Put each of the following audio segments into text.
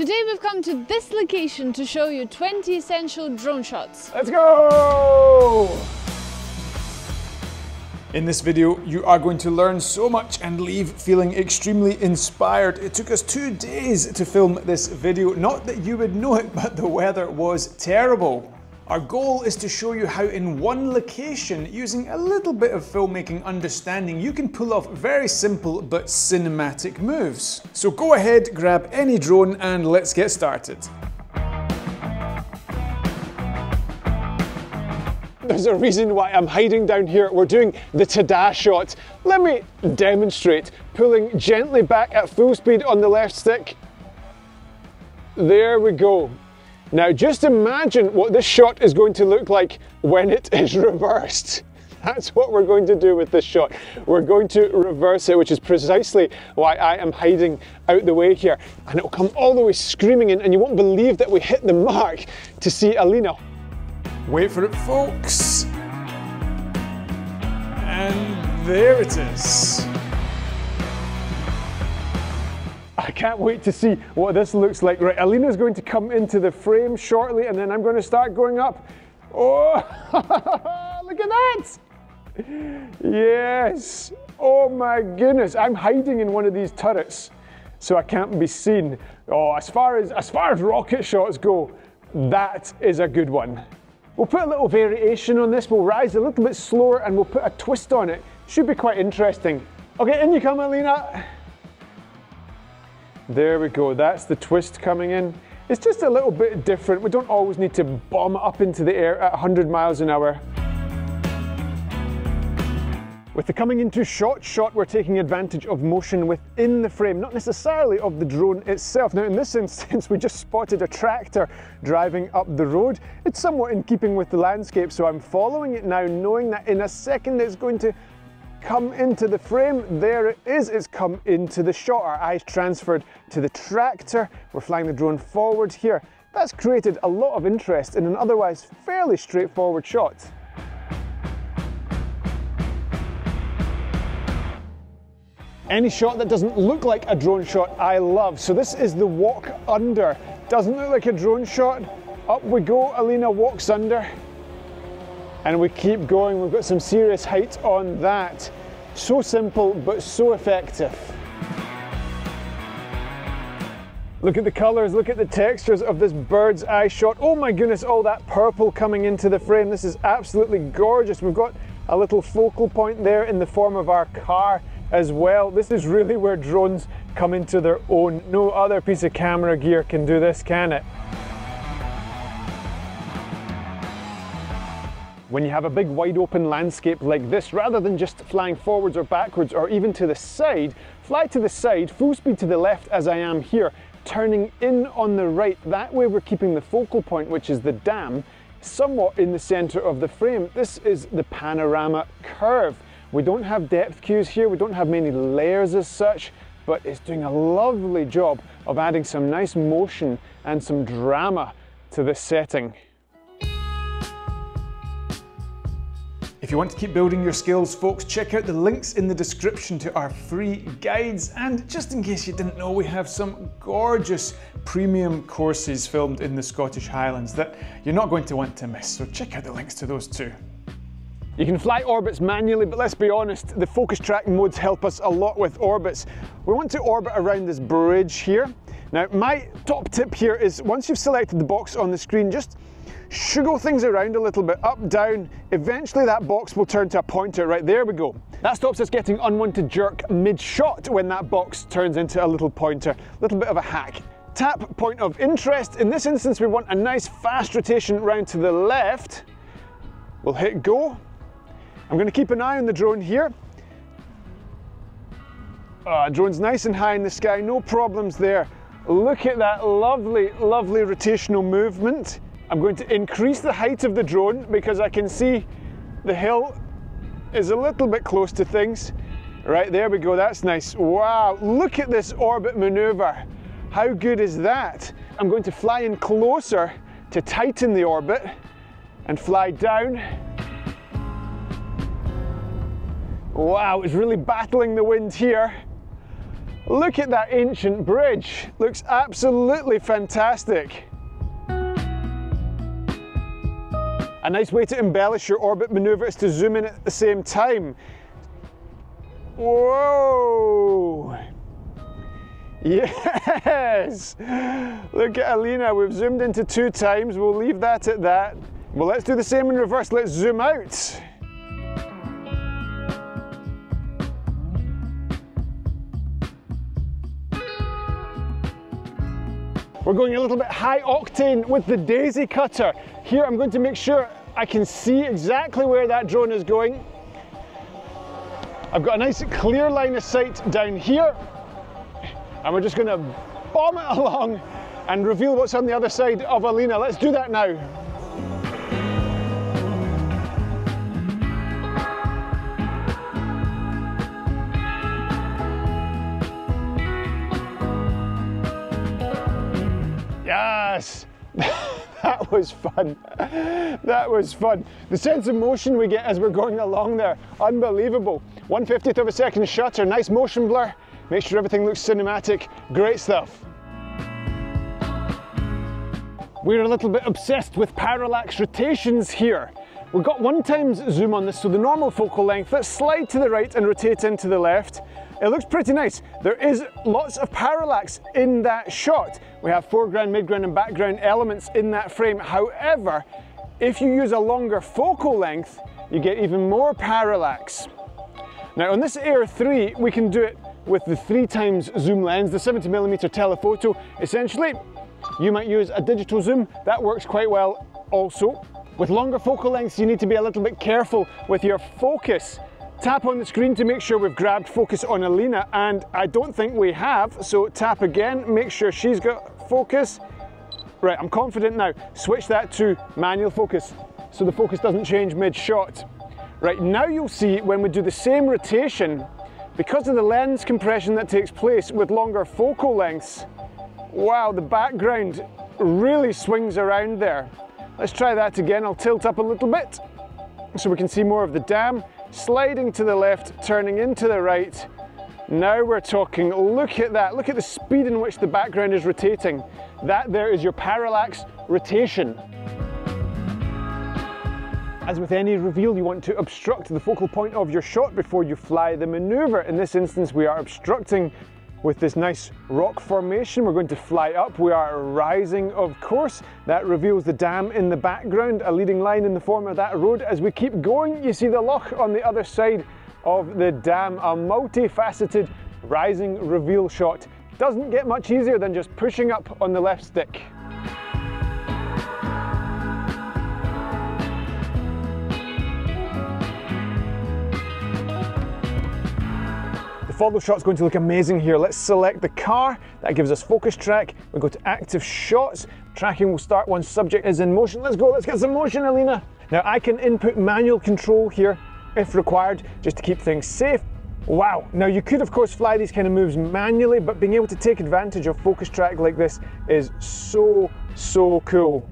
Today we've come to this location to show you 20 essential drone shots. Let's go! In this video, you are going to learn so much and leave feeling extremely inspired. It took us 2 days to film this video. Not that you would know it, but the weather was terrible. Our goal is to show you how in one location, using a little bit of filmmaking understanding, you can pull off very simple but cinematic moves. So go ahead, grab any drone and let's get started. There's a reason why I'm hiding down here. We're doing the Tadash shot. Let me demonstrate. Pulling gently back at full speed on the left stick. There we go. Now just imagine what this shot is going to look like when it is reversed. That's what we're going to do with this shot. We're going to reverse it, which is precisely why I am hiding out the way here. And it will come all the way screaming in and you won't believe that we hit the mark to see Alina. Wait for it, folks. And there it is. I can't wait to see what this looks like. Right, Alina's going to come into the frame shortly and then I'm going to start going up. Oh, look at that. Yes. Oh my goodness. I'm hiding in one of these turrets so I can't be seen. Oh, as far as rocket shots go, that is a good one. We'll put a little variation on this. We'll rise a little bit slower and we'll put a twist on it. Should be quite interesting. Okay, in you come, Alina. There we go, that's the twist coming in. It's just a little bit different. We don't always need to bomb up into the air at 100 miles an hour. With the coming into shot, we're taking advantage of motion within the frame, not necessarily of the drone itself. Now in this instance, we just spotted a tractor driving up the road. It's somewhat in keeping with the landscape, so I'm following it now, knowing that in a second it's going to come into the frame. There it is, it's come into the shot. Our eyes transferred to the tractor. We're flying the drone forward here. That's created a lot of interest in an otherwise fairly straightforward shot. Any shot that doesn't look like a drone shot, I love. So this is the walk under. Doesn't look like a drone shot. Up we go, Alina walks under. And we keep going, we've got some serious height on that. So simple, but so effective. Look at the colors, look at the textures of this bird's eye shot. Oh my goodness, all that purple coming into the frame. This is absolutely gorgeous. We've got a little focal point there in the form of our car as well. This is really where drones come into their own. No other piece of camera gear can do this, can it? When you have a big wide open landscape like this, rather than just flying forwards or backwards or even to the side, fly to the side, full speed to the left as I am here, turning in on the right. That way we're keeping the focal point, which is the dam, somewhat in the center of the frame. This is the Panorama Curve. We don't have depth cues here, we don't have many layers as such, but it's doing a lovely job of adding some nice motion and some drama to this setting. If you want to keep building your skills, folks, check out the links in the description to our free guides. And just in case you didn't know, we have some gorgeous premium courses filmed in the Scottish Highlands that you're not going to want to miss. So check out the links to those too. You can fly orbits manually, but let's be honest, the focus track modes help us a lot with orbits. We want to orbit around this bridge here. Now, my top tip here is once you've selected the box on the screen, just shuggle things around a little bit, up, down. Eventually that box will turn to a pointer. Right, there we go. That stops us getting unwanted jerk mid-shot when that box turns into a little pointer. A little bit of a hack. Tap point of interest. In this instance, we want a nice fast rotation round to the left. We'll hit go. I'm going to keep an eye on the drone here. Drone's nice and high in the sky, no problems there. Look at that lovely, lovely rotational movement. I'm going to increase the height of the drone because I can see the hill is a little bit close to things. Right, there we go, that's nice. Wow, look at this orbit maneuver. How good is that? I'm going to fly in closer to tighten the orbit and fly down. Wow, it's really battling the wind here. Look at that ancient bridge. Looks absolutely fantastic. A nice way to embellish your orbit maneuver is to zoom in at the same time. Whoa! Yes! Look at Alina, we've zoomed into 2 times, we'll leave that at that. Well, let's do the same in reverse, let's zoom out. We're going a little bit high octane with the daisy cutter. Here I'm going to make sure I can see exactly where that drone is going. I've got a nice clear line of sight down here, and we're just going to bomb it along and reveal what's on the other side of Alina. Let's do that now. Yes! That was fun. That was fun. The sense of motion we get as we're going along there, unbelievable. 1/50th of a second shutter, nice motion blur. Make sure everything looks cinematic. Great stuff. We're a little bit obsessed with parallax rotations here. We've got 1x zoom on this, so the normal focal length. Let's slide to the right and rotate into the left. It looks pretty nice. There is lots of parallax in that shot. We have foreground, midground and background elements in that frame. However, if you use a longer focal length, you get even more parallax. Now on this Air 3, we can do it with the 3x zoom lens, the 70mm telephoto. Essentially, you might use a digital zoom. That works quite well also. With longer focal lengths, you need to be a little bit careful with your focus. Tap on the screen to make sure we've grabbed focus on Alina, and I don't think we have, so tap again, make sure she's got focus. Right, I'm confident now. Switch that to manual focus so the focus doesn't change mid-shot. Right, now you'll see when we do the same rotation, because of the lens compression that takes place with longer focal lengths, wow, the background really swings around there. Let's try that again. I'll tilt up a little bit so we can see more of the dam. Sliding to the left, turning into the right. Now we're talking, look at that. Look at the speed in which the background is rotating. That there is your parallax rotation. As with any reveal, you want to obstruct the focal point of your shot before you fly the maneuver. In this instance, we are obstructing with this nice rock formation. We're going to fly up. We are rising, of course. That reveals the dam in the background, a leading line in the form of that road. As we keep going, you see the loch on the other side of the dam, a multifaceted rising reveal shot. Doesn't get much easier than just pushing up on the left stick. Follow shot's going to look amazing here. Let's select the car. That gives us focus track. We go to active shots. Tracking will start once subject is in motion. Let's go, let's get some motion, Alina. Now I can input manual control here if required, just to keep things safe. Wow, now you could of course fly these kind of moves manually, but being able to take advantage of focus track like this is so cool.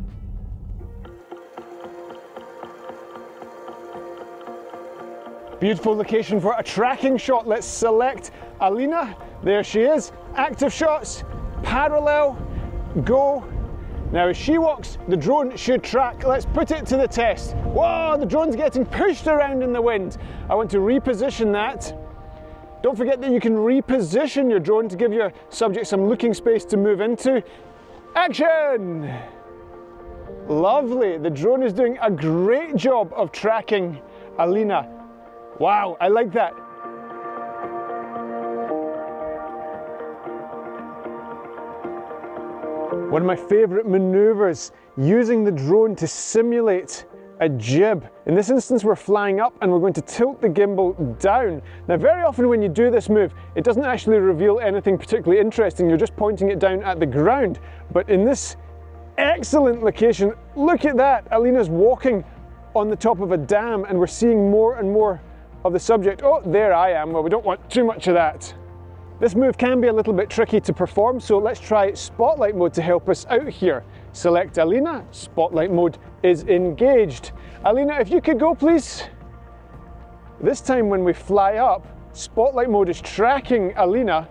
Beautiful location for a tracking shot. Let's select Alina. There she is. Active shots, parallel, go. Now as she walks, the drone should track. Let's put it to the test. Whoa, the drone's getting pushed around in the wind. I want to reposition that. Don't forget that you can reposition your drone to give your subject some looking space to move into. Action! Lovely. The drone is doing a great job of tracking Alina. Wow, I like that. One of my favorite maneuvers, using the drone to simulate a jib. In this instance, we're flying up and we're going to tilt the gimbal down. Now, very often when you do this move, it doesn't actually reveal anything particularly interesting. You're just pointing it down at the ground. But in this excellent location, look at that. Alina's walking on the top of a dam and we're seeing more and more of the subject. Oh, there I am. Well, we don't want too much of that. This move can be a little bit tricky to perform, so let's try spotlight mode to help us out here. Select Alina, spotlight mode is engaged. Alina, if you could go please. This time when we fly up, spotlight mode is tracking Alina.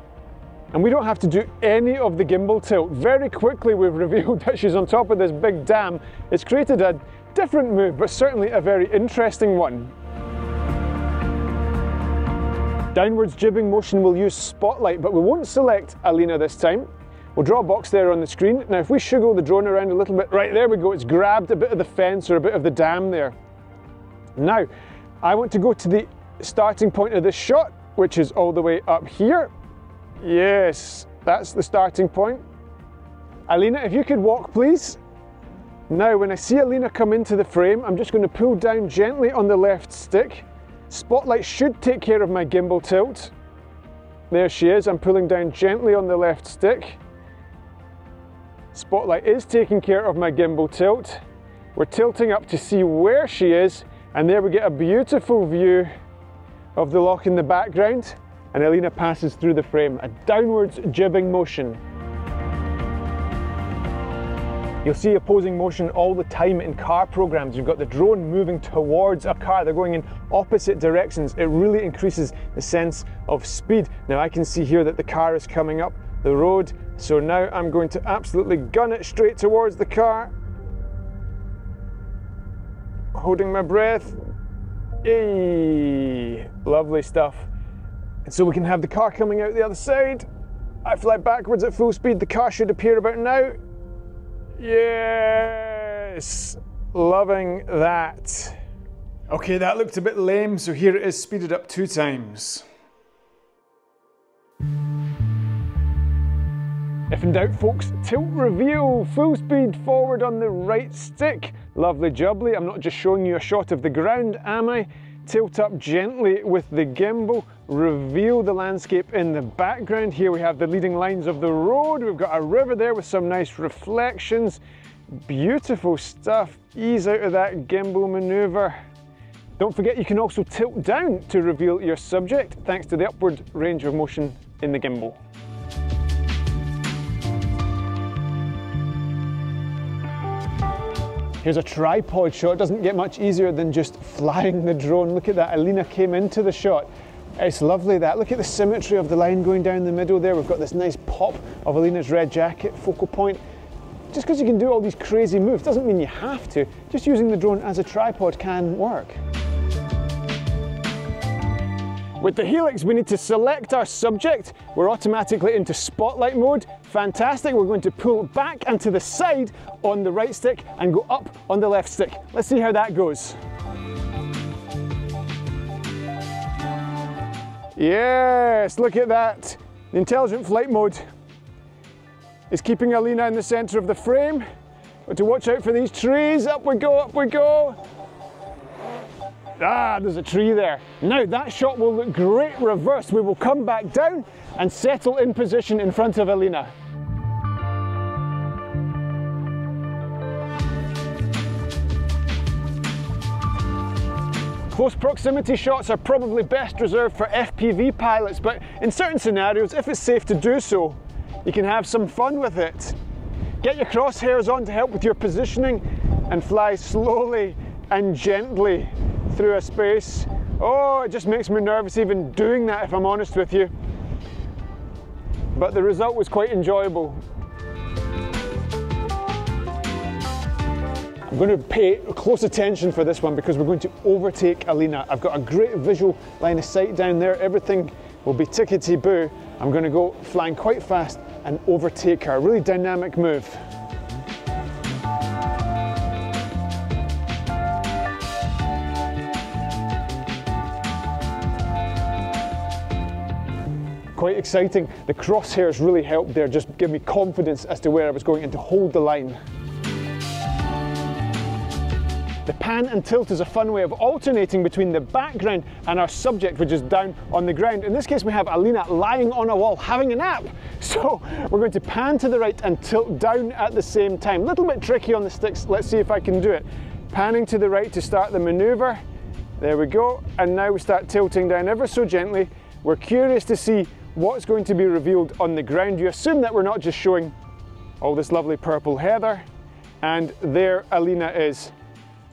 And we don't have to do any of the gimbal tilt. Very quickly we've revealed that she's on top of this big dam. It's created a different move, but certainly a very interesting one. Downwards jibbing motion will use spotlight, but we won't select Alina this time. We'll draw a box there on the screen. Now if we shiggle the drone around a little bit, right, there we go, it's grabbed a bit of the fence or a bit of the dam there. Now, I want to go to the starting point of this shot, which is all the way up here. Yes, that's the starting point. Alina, if you could walk, please. Now, when I see Alina come into the frame, I'm just going to pull down gently on the left stick. Spotlight should take care of my gimbal tilt. There she is, I'm pulling down gently on the left stick. Spotlight is taking care of my gimbal tilt. We're tilting up to see where she is, and there we get a beautiful view of the loch in the background. And Alina passes through the frame, a downwards jibbing motion. You'll see opposing motion all the time in car programs. You've got the drone moving towards a car, they're going in opposite directions. It really increases the sense of speed. Now I can see here that the car is coming up the road, so now I'm going to absolutely gun it straight towards the car. Holding my breath. Hey, lovely stuff. And so we can have the car coming out the other side. I fly backwards at full speed. The car should appear about now. Yes, loving that. Okay, that looked a bit lame, so here it is speeded up 2 times. If in doubt, folks, tilt reveal, full speed forward on the right stick. Lovely jubbly. I'm not just showing you a shot of the ground, am I? Tilt up gently with the gimbal, reveal the landscape in the background. Here we have the leading lines of the road. We've got a river there with some nice reflections. Beautiful stuff. Ease out of that gimbal maneuver. Don't forget you can also tilt down to reveal your subject thanks to the upward range of motion in the gimbal. Here's a tripod shot. It doesn't get much easier than just flying the drone. Look at that, Alina came into the shot. It's lovely that. Look at the symmetry of the line going down the middle there. We've got this nice pop of Alina's red jacket, focal point. Just because you can do all these crazy moves doesn't mean you have to. Just using the drone as a tripod can work. With the Helix, we need to select our subject. We're automatically into spotlight mode. Fantastic. We're going to pull back and to the side on the right stick and go up on the left stick. Let's see how that goes. Yes, look at that. The intelligent flight mode is keeping Alina in the center of the frame. Got to watch out for these trees. Up we go, up we go. Ah, there's a tree there. Now that shot will look great reversed. We will come back down and settle in position in front of Alina. Close proximity shots are probably best reserved for FPV pilots, but in certain scenarios, if it's safe to do so, you can have some fun with it. Get your crosshairs on to help with your positioning and fly slowly and gently through a space. Oh, it just makes me nervous even doing that, if I'm honest with you. But the result was quite enjoyable. I'm going to pay close attention for this one because we're going to overtake Alina. I've got a great visual line of sight down there. Everything will be tickety-boo. I'm going to go flying quite fast and overtake her. A really dynamic move. Quite exciting. The crosshairs really helped there, just give me confidence as to where I was going and to hold the line. The pan and tilt is a fun way of alternating between the background and our subject, which is down on the ground. In this case, we have Alina lying on a wall having a nap. So we're going to pan to the right and tilt down at the same time. A little bit tricky on the sticks. Let's see if I can do it. Panning to the right to start the maneuver. There we go. And now we start tilting down ever so gently. We're curious to see what's going to be revealed on the ground. You assume that we're not just showing all this lovely purple heather. And there Alina is.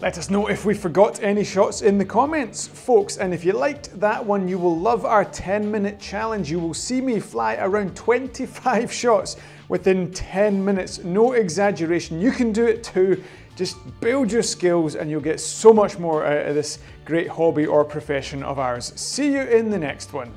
Let us know if we forgot any shots in the comments, folks, and if you liked that one, you will love our 10-minute challenge. You will see me fly around 25 shots within 10 minutes. No exaggeration, you can do it too. Just build your skills and you'll get so much more out of this great hobby or profession of ours. See you in the next one.